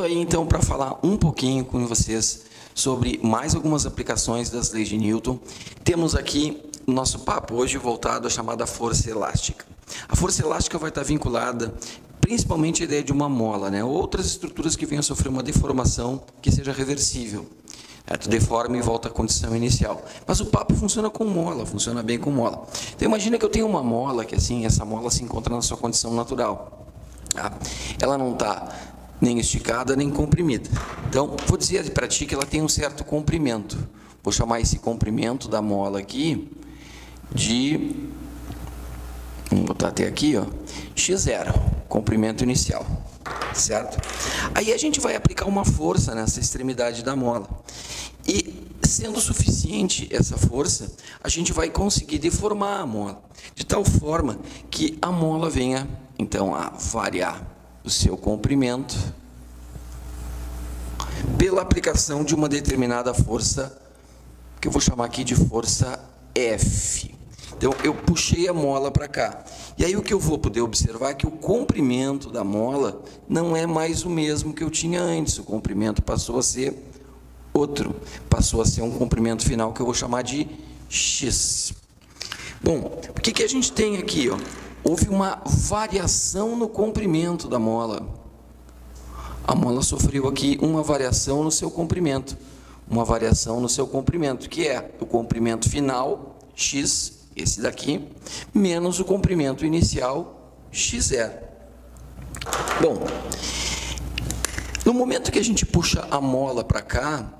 aí então para falar um pouquinho com vocês sobre mais algumas aplicações das leis de Newton. Temos aqui o nosso papo hoje voltado à chamada força elástica. A força elástica vai estar vinculada principalmente à ideia de uma mola, né? Outras estruturas que venham a sofrer uma deformação que seja reversível. Tu deforma e volta à condição inicial. Mas o papo funciona com mola, funciona bem com mola. Então imagina que eu tenho uma mola que assim, essa mola se encontra na sua condição natural. Tá? Ela não está nem esticada nem comprimida. Então vou dizer para ti que ela tem um certo comprimento. Vou chamar esse comprimento da mola aqui de, vamos botar até aqui, ó, x0, comprimento inicial, certo? Aí a gente vai aplicar uma força nessa extremidade da mola. E, sendo suficiente essa força, a gente vai conseguir deformar a mola, de tal forma que a mola venha, então, a variar o seu comprimento pela aplicação de uma determinada força, que eu vou chamar aqui de força F. Então, eu puxei a mola para cá. E aí o que eu vou poder observar é que o comprimento da mola não é mais o mesmo que eu tinha antes. O comprimento passou a ser outro. Passou a ser um comprimento final que eu vou chamar de X. Bom, o que a gente tem aqui? Ó? Houve uma variação no comprimento da mola. A mola sofreu aqui uma variação no seu comprimento. Uma variação no seu comprimento, que é o comprimento final, X, esse daqui, menos o comprimento inicial, x0. Bom, no momento que a gente puxa a mola para cá,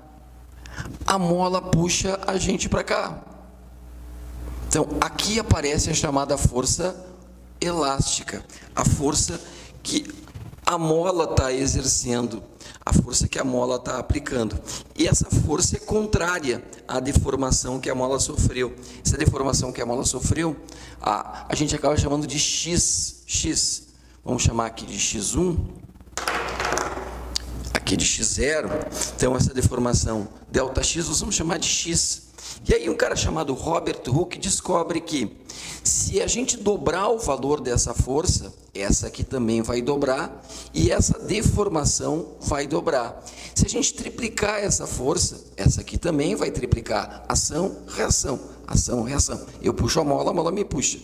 a mola puxa a gente para cá. Então, aqui aparece a chamada força elástica, a força que a mola está exercendo, a força que a mola está aplicando. E essa força é contrária à deformação que a mola sofreu. Essa deformação que a mola sofreu, a gente acaba chamando de X. Vamos chamar aqui de X1, aqui de X0. Então, essa deformação ΔX, nós vamos chamar de X. E aí um cara chamado Robert Hooke descobre que se a gente dobrar o valor dessa força, essa aqui também vai dobrar e essa deformação vai dobrar. Se a gente triplicar essa força, essa aqui também vai triplicar. Ação, reação, ação, reação. Eu puxo a mola me puxa,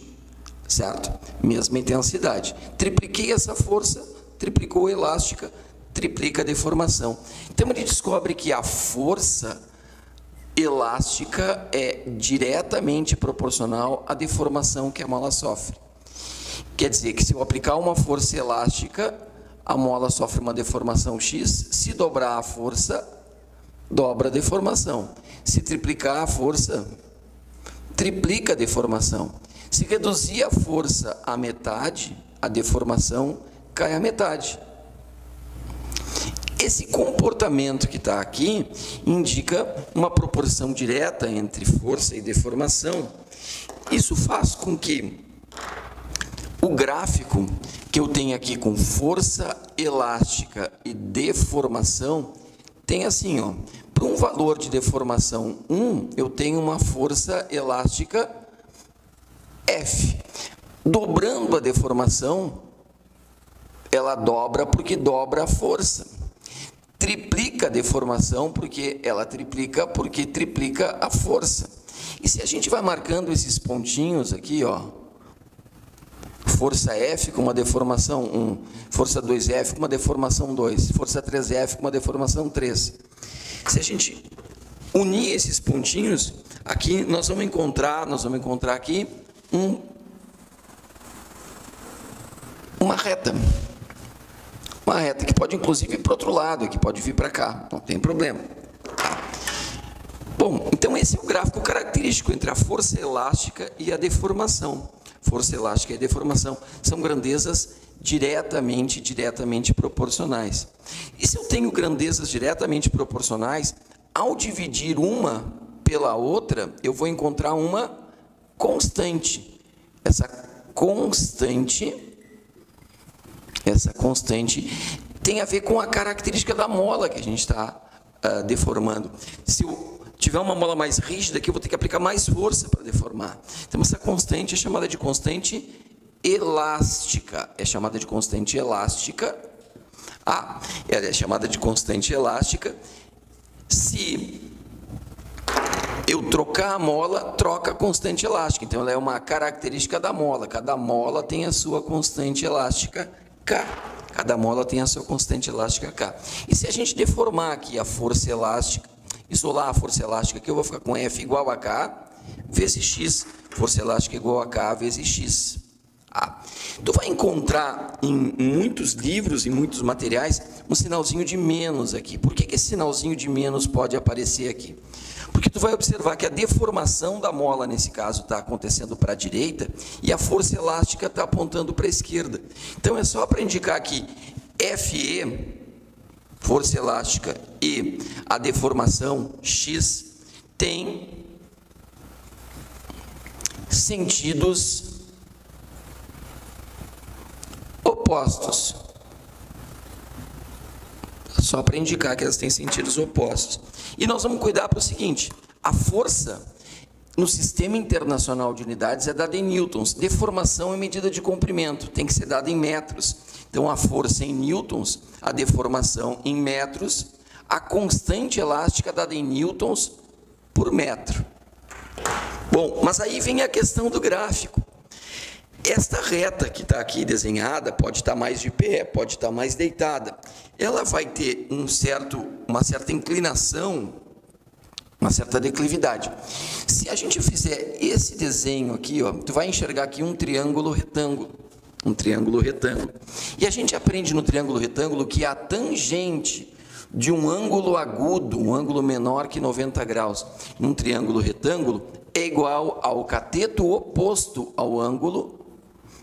certo? Mesma intensidade. Tripliquei essa força, triplicou a elástica, triplica a deformação. Então ele descobre que a força elástica é diretamente proporcional à deformação que a mola sofre. Quer dizer que se eu aplicar uma força elástica, a mola sofre uma deformação X, se dobrar a força, dobra a deformação. Se triplicar a força, triplica a deformação. Se reduzir a força à metade, a deformação cai à metade. Esse comportamento que está aqui indica uma proporção direta entre força e deformação. Isso faz com que o gráfico que eu tenho aqui com força elástica e deformação tenha assim, ó, para um valor de deformação 1, eu tenho uma força elástica F. Dobrando a deformação, ela dobra porque dobra a força. Triplica a deformação porque ela triplica porque triplica a força. E se a gente vai marcando esses pontinhos aqui, ó, força F com uma deformação 1, força 2F com uma deformação 2, força 3F com uma deformação 3. Se a gente unir esses pontinhos, aqui nós vamos encontrar aqui uma reta. Uma reta que pode, inclusive, ir para o outro lado, que pode vir para cá, não tem problema. Tá? Bom, então esse é o gráfico característico entre a força elástica e a deformação. Força elástica e deformação são grandezas diretamente proporcionais. E se eu tenho grandezas diretamente proporcionais, ao dividir uma pela outra, eu vou encontrar uma constante. Essa constante tem a ver com a característica da mola que a gente está deformando. Se eu tiver uma mola mais rígida, aqui eu vou ter que aplicar mais força para deformar. Então, essa constante é chamada de constante elástica. A, ela é chamada de constante elástica. Se eu trocar a mola, troca a constante elástica. Então, ela é uma característica da mola. Cada mola tem a sua constante elástica K. Cada mola tem a sua constante elástica K. E se a gente deformar aqui a força elástica, isolar a força elástica, aqui eu vou ficar com F igual a K vezes X. Força elástica igual a K vezes X. Tu vai encontrar em muitos livros, em muitos materiais, um sinalzinho de menos aqui. Por que esse sinalzinho de menos pode aparecer aqui? Porque tu vai observar que a deformação da mola, nesse caso, está acontecendo para a direita e a força elástica está apontando para a esquerda. Então, é só para indicar que FE, força elástica, e a deformação X tem sentidos opostos. Só para indicar que elas têm sentidos opostos. E nós vamos cuidar para o seguinte: a força no Sistema Internacional de Unidades é dada em newtons, deformação é medida de comprimento, tem que ser dada em metros. Então, a força em newtons, a deformação em metros, a constante elástica dada em newtons por metro. Bom, mas aí vem a questão do gráfico. Esta reta que está aqui desenhada pode estar mais de pé, pode estar mais deitada. Ela vai ter uma certa inclinação, uma certa declividade. Se a gente fizer esse desenho aqui, ó, tu vai enxergar aqui um triângulo retângulo. Um triângulo retângulo. E a gente aprende no triângulo retângulo que a tangente de um ângulo agudo, um ângulo menor que 90 graus, num triângulo retângulo, é igual ao cateto oposto ao ângulo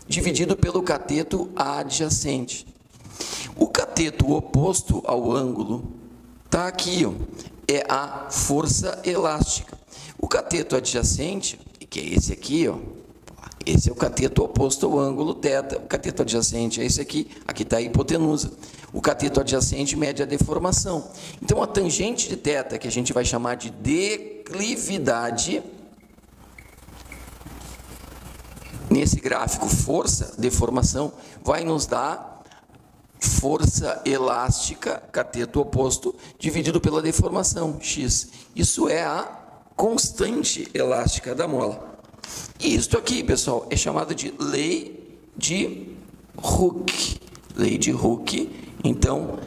dividido pelo cateto adjacente. O cateto oposto ao ângulo está aqui, ó, é a força elástica. O cateto adjacente, que é esse aqui, ó, esse é o cateto oposto ao ângulo θ. O cateto adjacente é esse aqui está a hipotenusa. O cateto adjacente mede a deformação. Então, a tangente de θ, que a gente vai chamar de declividade, nesse gráfico força, deformação, vai nos dar força elástica, cateto oposto, dividido pela deformação, x. Isso é a constante elástica da mola. E isto aqui, pessoal, é chamado de lei de Hooke. Lei de Hooke. Então,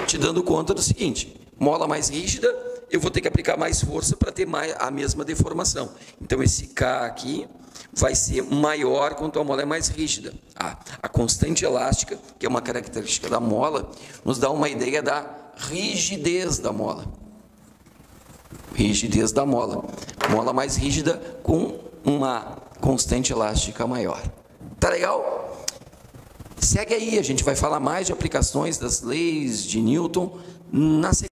te dando conta do seguinte: mola mais rígida, eu vou ter que aplicar mais força para ter a mesma deformação. Então, esse K aqui vai ser maior quanto a mola é mais rígida. A constante elástica, que é uma característica da mola, nos dá uma ideia da rigidez da mola. Rigidez da mola. Mola mais rígida com uma constante elástica maior. Tá legal? Segue aí, a gente vai falar mais de aplicações das leis de Newton na sequência.